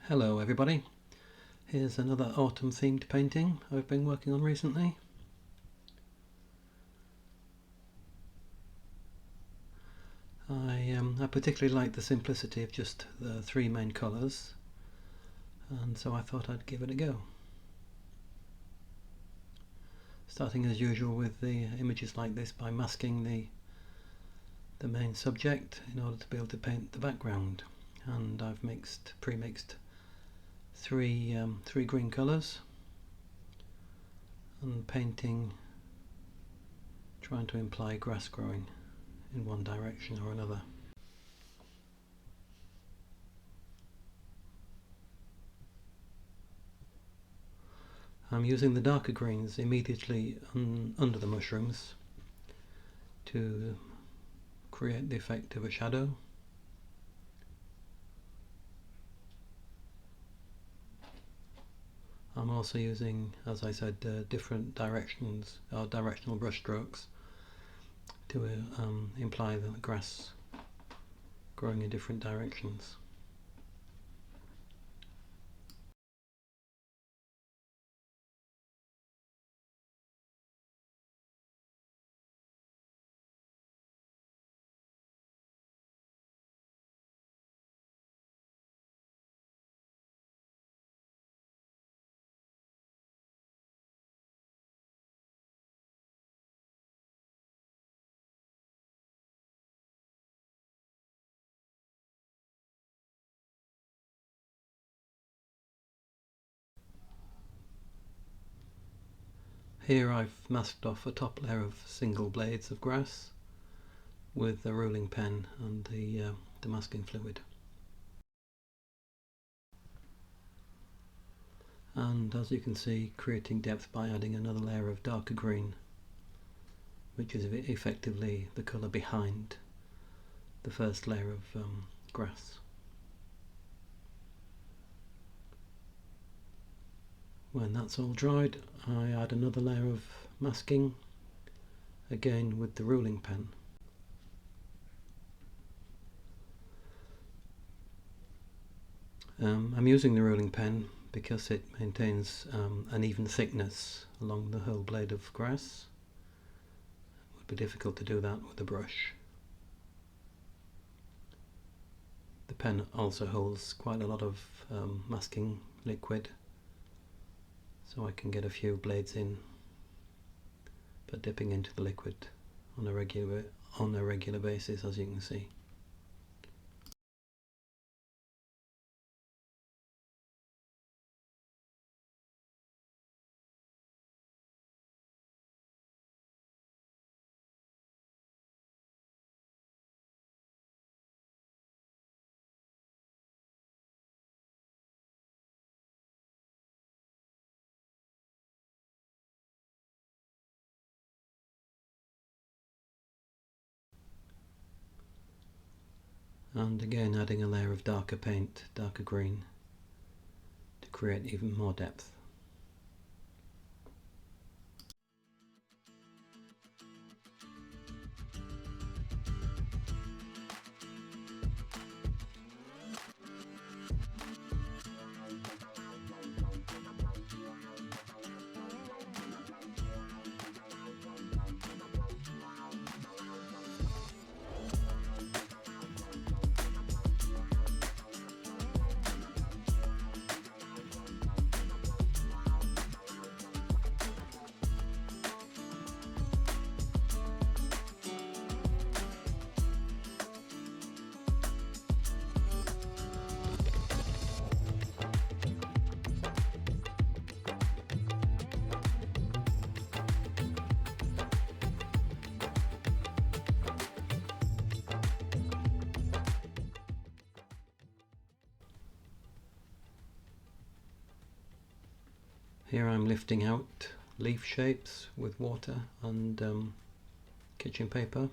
Hello everybody, here's another autumn themed painting I've been working on recently. I particularly like the simplicity of just the three main colours, and so I thought I'd give it a go. Starting as usual with the images like this by masking the main subject in order to be able to paint the background, and I've pre-mixed three green colours and painting, trying to imply grass growing in one direction or another. I'm using the darker greens immediately under the mushrooms to create the effect of a shadow. I'm also using, as I said, different directions or directional brush strokes to imply the grass growing in different directions. Here I've masked off a top layer of single blades of grass with a ruling pen and the masking fluid. And as you can see, creating depth by adding another layer of darker green, which is effectively the colour behind the first layer of grass. When that's all dried, I add another layer of masking, again with the ruling pen. I'm using the ruling pen because it maintains an even thickness along the whole blade of grass. It would be difficult to do that with a brush. The pen also holds quite a lot of masking liquid, so I can get a few blades in, but dipping into the liquid on a regular basis, as you can see. And again adding a layer of darker paint, darker green, to create even more depth. Here I'm lifting out leaf shapes with water and kitchen paper.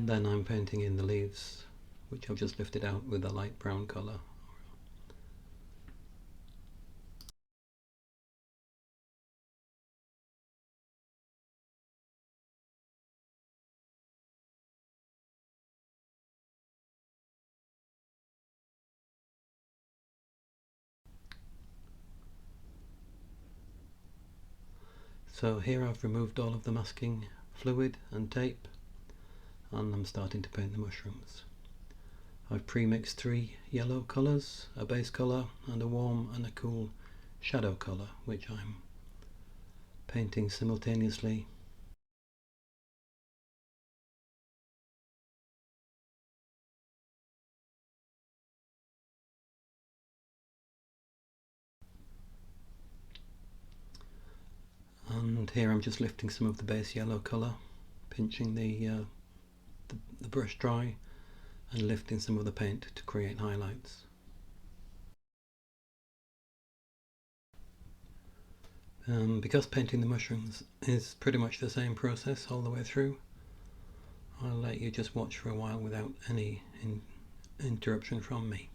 And then I'm painting in the leaves, which I've just lifted out with a light brown colour. So here I've removed all of the masking fluid and tape, and I'm starting to paint the mushrooms. I've pre-mixed 3 yellow colours, a base colour and a warm and a cool shadow colour, which I'm painting simultaneously. And here I'm just lifting some of the base yellow colour, pinching the brush dry and lifting some of the paint to create highlights. Because painting the mushrooms is pretty much the same process all the way through, I'll let you just watch for a while without any interruption from me.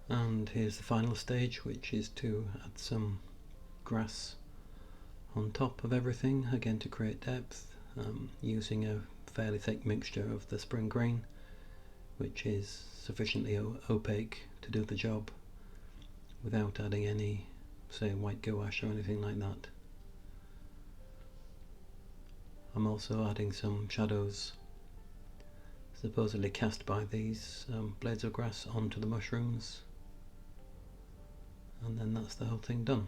And here's the final stage, which is to add some grass on top of everything, again to create depth, using a fairly thick mixture of the spring green, which is sufficiently opaque to do the job without adding any, say, white gouache or anything like that. I'm also adding some shadows supposedly cast by these blades of grass onto the mushrooms, and then that's the whole thing done.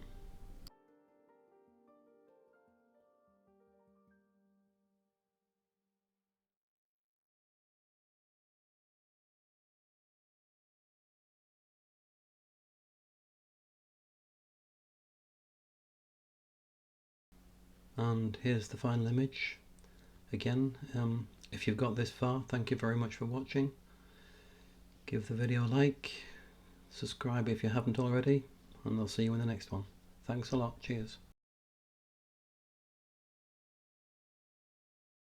And here's the final image. Again, if you've got this far, thank you very much for watching. Give the video a like, subscribe if you haven't already, and I'll see you in the next one. Thanks a lot, cheers.